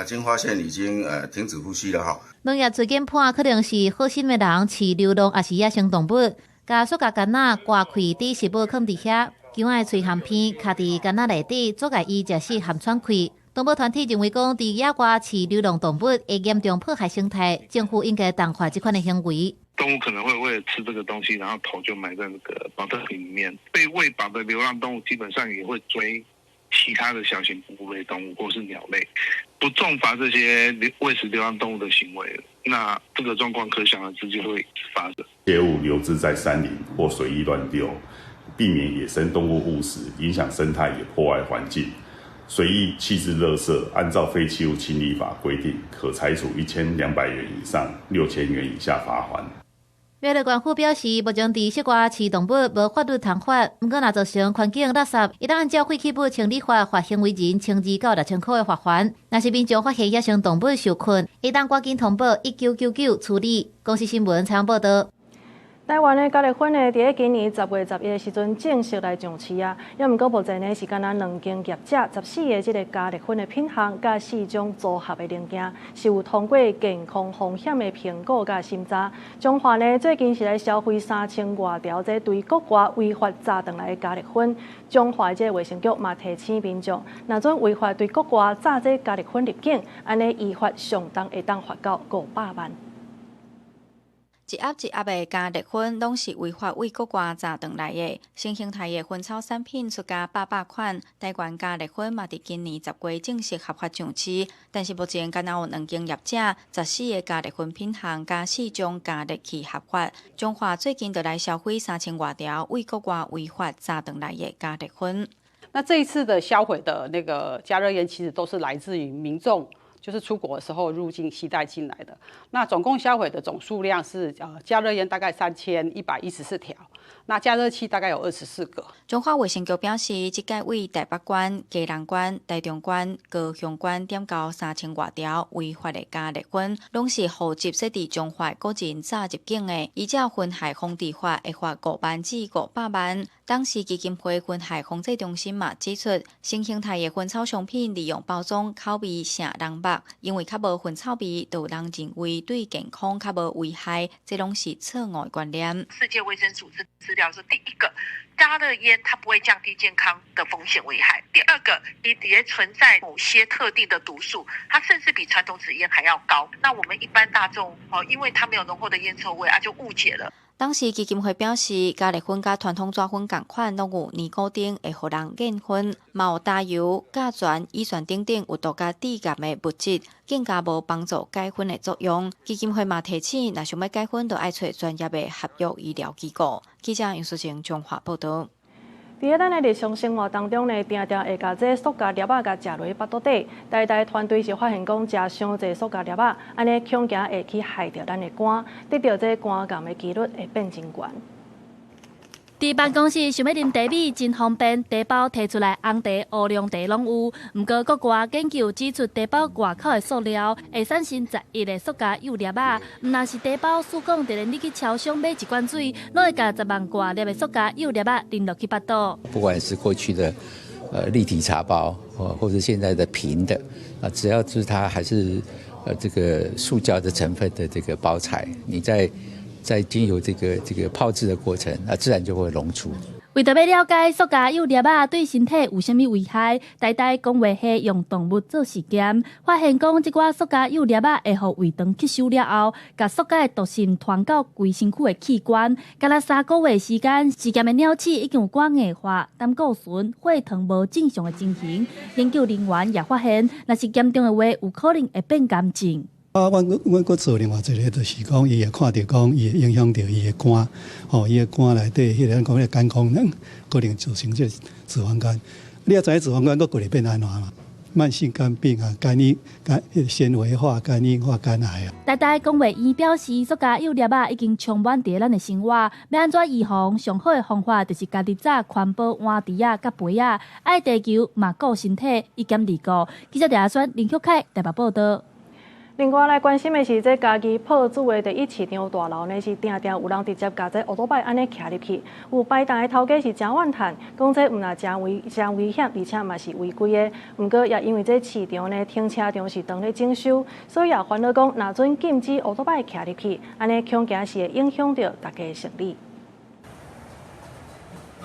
经发现已经停止呼吸了哈。农业处检判可能是好心的人饲流浪也是野生动物，甲塑胶杆仔刮开伫食物放伫遐，强仔的喙含片卡伫杆仔内底，阻碍伊食食含喘气。动保团体认为讲，伫野外饲流浪动物会严重破坏生态，政府应该重罚这款的行为。动物可能会为了吃这个东西，然后头就埋在那个保特瓶里面。被喂饱的流浪动物基本上也会追其他的小型哺乳类动物或是鸟类。不重罚这些喂食流浪动物的行为，那这个状况可想而知就会发生。猎物流至在山林或随意乱丢，避免野生动物误食，影响生态也破坏环境。随意弃置垃圾，按照废弃物清理法规定，可裁处1200元以上6000元以下罚锾。苗栗县府表示，目前伫室外饲动物无法律通罚，不过若造成环境垃圾，一旦按照废弃物清理法罚行为人1000至到6000块的罚款。若是民众发现野生动物受困，一旦赶紧通报1999处理。公司新闻采访报道。台湾的嘉丽粉呢，伫今年10月11的时阵正式来上市啊。也毋过目前呢是敢若2间业者14个即个嘉丽粉的品项，甲4种组合的零件，是有通过健康风险的评估甲审查。中华呢最近是来消费3000多条这对国外违法炸转来的嘉丽粉。中华这卫生局嘛提醒民众，若准违法对国外炸这嘉丽粉入境，安尼依法上当会当罚到500万。一盒一盒的嘉丽粉，拢是违法为国外炸转来的。新形态的薰草产品出价800款，台湾嘉丽粉嘛，伫今年10月正式合法上市。但是目前敢若有2间业者14个嘉丽粉品项加4种嘉丽器合法。中华最近就来消费3000多条为国外违法炸转来的嘉丽粉。那这一次的销毁的那个加热烟，其实都是来自于民众。就是出国的时候入境携带进来的，那总共销毁的总数量是加热烟大概3114条，那加热器大概有24个。中华卫生局表示，即届为台北县、基隆县、台中县、高雄县点交3000多条违法的嘉丽粉，拢是户籍设伫中华个人早入境的，依照薰害防治法会罚5万至500万。当时基金会薰害防治中心嘛指出，新形态的薰草商品利用包装口味成人目，因为较无薰草味，就人认为对健康较无危害，这拢是错误的观念。世界卫生组织资料说，第一个，加热烟它不会降低健康的风险危害；第二个，也存在某些特定的毒素，它甚至比传统纸烟还要高。那我们一般大众因为它没有浓厚的烟臭味就误解了。当时基金会表示，嘉丽粉甲传统纸粉同款，拢有尼古丁会互人厌烦，嘛有焦油、甲醛、乙醛等等有毒甲致癌的物质，更加无帮助改粉的作用。基金会嘛提醒，若想要改粉，就爱找专业的合约医疗机构。记者杨淑晴中华报道。伫咱的日常生活当中呢，常常会甲这塑胶粒仔甲食落去腹肚底。台团队是发现讲，食伤济塑胶粒仔，安尼恐惊会去害着咱的肝，得到这肝癌的几率会变真悬。伫办公室想要啉茶米真方便，茶包摕出来红茶、乌龙茶拢有。不过国外研究指出，茶包外口的塑料会产生11个塑胶幼粒仔。毋若是茶包，输讲就连你去超商买一罐水，拢会甲10万外粒的塑胶幼粒仔淋落去腹肚。不管是过去的立体茶包，或者现在的平的只要是它还是这个塑胶的成分的这个包材，你在再经由这个泡制的过程，自然就会溶出。为着要了解塑胶柚粒仔对身体有啥物危害，台大工卫系用动物做实验，发现讲这寡塑胶柚粒仔会互胃肠吸收了后，甲塑胶的毒性传到规身躯的器官。干了3个月时间，实验的鸟鼠已经有肝硬化、胆固醇、血糖无正常的情形。研究人员也发现，若是严重的话，有可能会变癌症。阮佫做另外一个，就是讲，伊会看到讲，伊会影响到伊的肝，伊的肝内底迄个咱讲个肝功能，可能造成这脂肪肝。你也知影脂肪肝佫过来变安怎嘛？慢性肝病啊，肝纤维化、肝硬化、肝癌啊。台大工卫院表示，塑胶柚粒仔已经充满伫咱的生活，要安怎预防？上好的方法就是家己早环保碗碟仔甲杯仔，爱地球嘛顾身体，一兼二顾。记者查询林旭凯台北报道。另外来关心的是，这家己破厝的第一市场大楼呢，是定定有人直接甲这乌托邦安尼徛入去，有摆档的头家是真怨叹，讲这毋但真危险，而且嘛是违规的。毋过也因为这市场呢停车场是当咧整修，所以也烦恼讲，若准禁止乌托邦徛入去，安尼恐惊是会影响到大家的生理。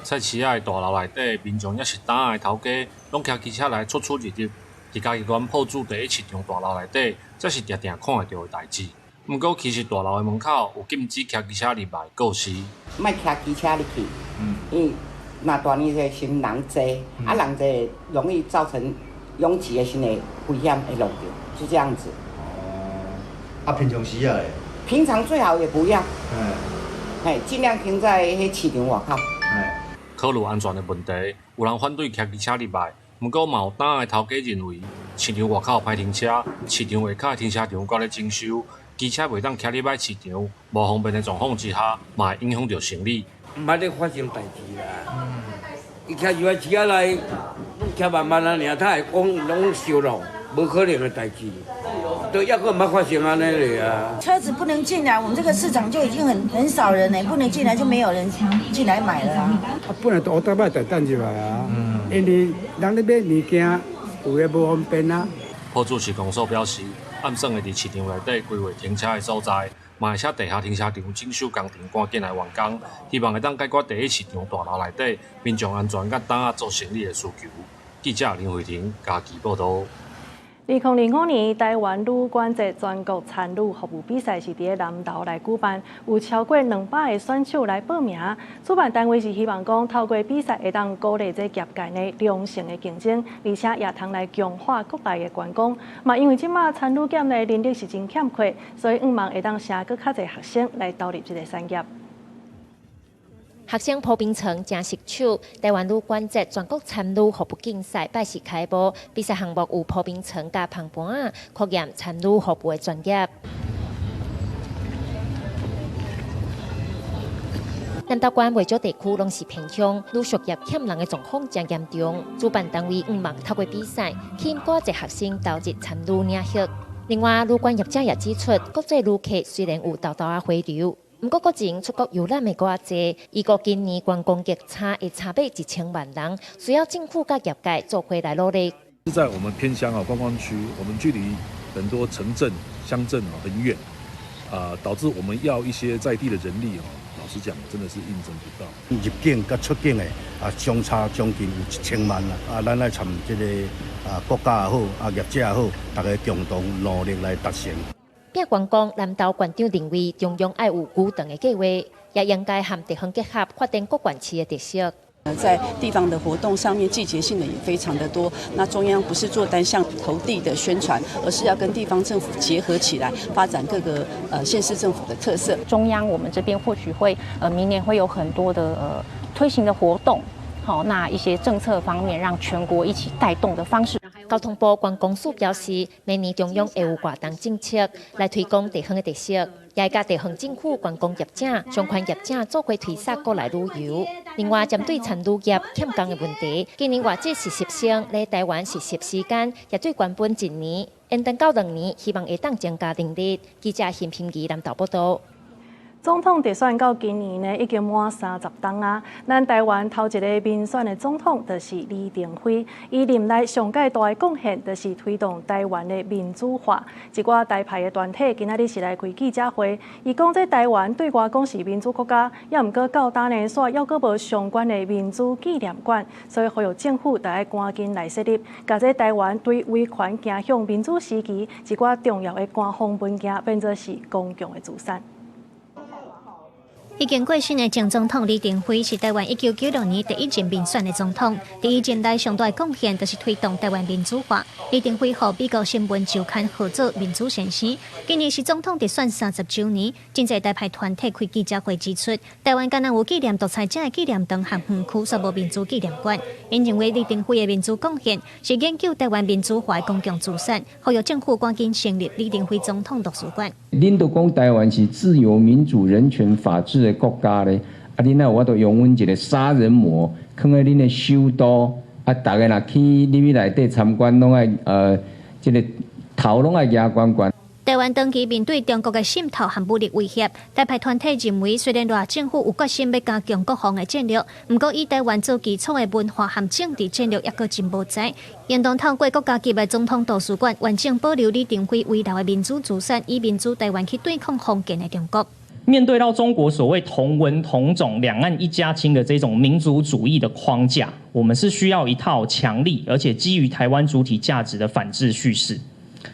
菜市仔的大楼内底，民众也是档的头家，拢骑机车来出入。伫家己原铺子第一市场大楼内底，这是定定看会到的代志。毋过，其实大楼的门口有禁止骑机车入来告示。莫骑机车入去，因为若大年节是人多，人多容易造成拥挤的时呢危险会弄到，就这样子。平常时啊？平常最好也不要。尽量停在迄市场外口。考虑安全的问题，有人反对骑机车入来。毋过，嘛有档的头家认为，市场外口歹停车，市场下骹的停车场搁咧征收，机车袂当徛入来市场，无方便的状况之下，嘛会影响到生理。毋捌咧发生代志啦。伊徛入来车内，徛慢慢啊，尔他会讲拢烧咯，无可能的代志。都抑个毋捌发生安尼咧啊！车子不能进来，我们这个市场就已经很少人呢，不能进来就没有人进来买了啊。本来乌托邦就等入来啊，因为人咧买物件有诶无方便啊。铺主市公所表示，暗算会伫市场内底规划停车的所在，嘛会请地下停车场整修工程赶紧来完工，希望会当解决第一市场大楼内底民众安全甲档仔做生意的需求。记者林慧婷家己报道。2005年台湾女管节全国参女服务比赛是伫南投来举办，有超过200个选手来报名。主办单位是希望讲透过比赛会当鼓励这业界内良性的竞争，而且也通来强化国内的观光。嘛，因为即马参女检的人力是真欠缺，所以望会当请更较侪学生来投入这个产业。学生破冰层正式手，台湾女管节全国参女服务竞赛拜时开幕，比赛项目有破冰层加旁盘啊，考验参女服务的专业。南投县为咗地区拢是偏乡，女宿业欠人的状况真严重。主办单位望透过比赛，吸引多一学生投入参女领域。另外，女管业者也指出，国际旅客虽然有豆豆啊回流。不过，国前出国游览的较侪，伊个今年观光客差会差不1000万人，需要政府甲业界做回来努力。在我们偏乡观光区，我们距离很多城镇、乡镇很远，导致我们要一些在地的人力老实讲，真的是应征不到。入境跟出境的相差将近有1000万啦！咱来参这个国家也好，业者也好，大家共同努力来达成。拼观光，南投县长认为中央爱有久长的计划，也应该和地方结合，发展各县市的特色。在地方的活动上面，季节性的也非常的多。那中央不是做单向投递的宣传，而是要跟地方政府结合起来，发展各个县市政府的特色。中央我们这边或许会明年会有很多的推行的活动。好，那一些政策方面，让全国一起带动的方式。交通部观光署表示，明年中央会有活动政策来推广地方的特色，也甲地方政府观光业者、相关业者做伙推萨过来旅游。另外，针对产旅业欠工的问题，今年外籍实习生来台湾实习时间也最原本1年，延长到2年，希望会当增加人力。记者辛平仪南投报道。总统直选到今年呢，已经满30冬啊。咱台湾头一个民选的总统就是李登辉，伊任内上界大的贡献就是推动台湾的民主化。一寡台派的团体今仔日是来开记者会，伊讲这台湾对外讲是民主国家，也毋过到当年煞还阁无相关的民主纪念馆，所以呼吁政府得赶紧来设立，甲这台湾对威权走向民主时期一寡重要的官方文件变作是公共的资产。已经过身的前总统李登辉是台湾1996年第一任民选的总统。第一任内上大的贡献就是推动台湾民主化。李登辉和美国新闻周刊合作民主先生。今年是总统直选30周年，真侪台派团体开记者会指出，台湾敢若有纪念独裁者的纪念堂和园区，却无民主纪念馆。因认为李登辉的民主贡献是研究台湾民主化的公共资产，呼吁政府赶紧成立李登辉总统图书馆。恁都讲台湾是自由、民主、人权、法治的国家咧，啊，恁那我都用阮一个杀人魔放在恁的首都，啊，大家若去你内底参观，拢爱这个头拢爱压关关。台湾长期面对中国的渗透和武力威胁，台派团体认为，虽然赖政府有决心要加强国防的战略，不过以台湾做基础的文化和政治战略，也阁真无在。应当透过国家级的总统图书馆，完整保留李登辉遗留的民主资产，以民主台湾去对抗封建的中国。面对到中国所谓同文同种、两岸一家亲的这种民族主义的框架，我们是需要一套强力而且基于台湾主体价值的反制叙事。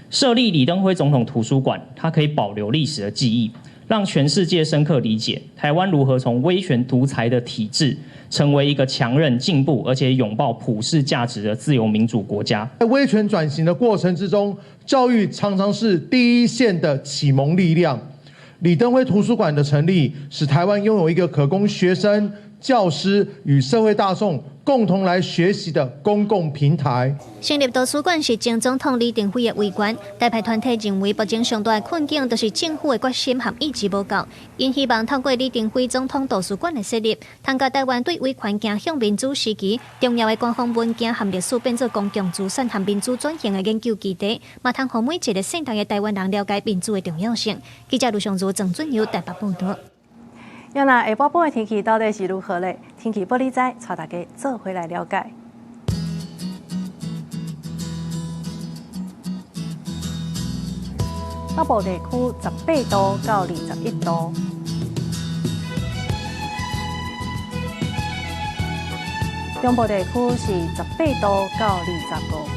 设立李登辉总统图书馆，它可以保留历史的记忆，让全世界深刻理解台湾如何从威权独裁的体制，成为一个强韧、进步而且拥抱普世价值的自由民主国家。在威权转型的过程之中，教育常常是第一线的启蒙力量。李登辉图书馆的成立，使台湾拥有一个可供学生、教师与社会大众共同来学习的公共平台。成立图书馆是前总统李登辉的遗愿。台派团体认为，目前上大的困境就是政府的决心和意志无够，因希望透过李登辉总统图书馆的设立，通甲台湾对威权走向民主时期重要的官方文件和历史变作公共资产和民主转型的研究基地，嘛通让每一个现代的台湾人了解民主的重要性。记者卢尚如、郑准由台北报道。要那下晡半的天气到底是如何呢？天气玻璃仔带大家做回来了解。北部地区18度到21度，中部地区是18度到25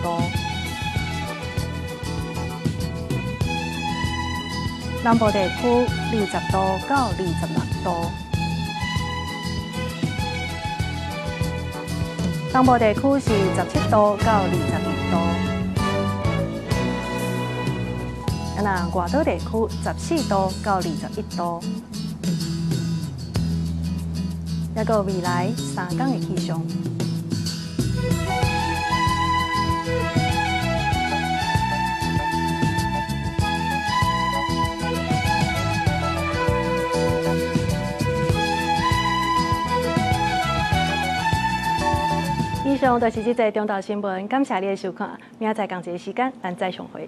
度，南部地区20度到26度，东部地区是17度到21度。那外岛地区14度到21度，也个未来3天的气象。以上就是这则中岛新闻，感谢你的收看，明仔载同一个时间咱再相会。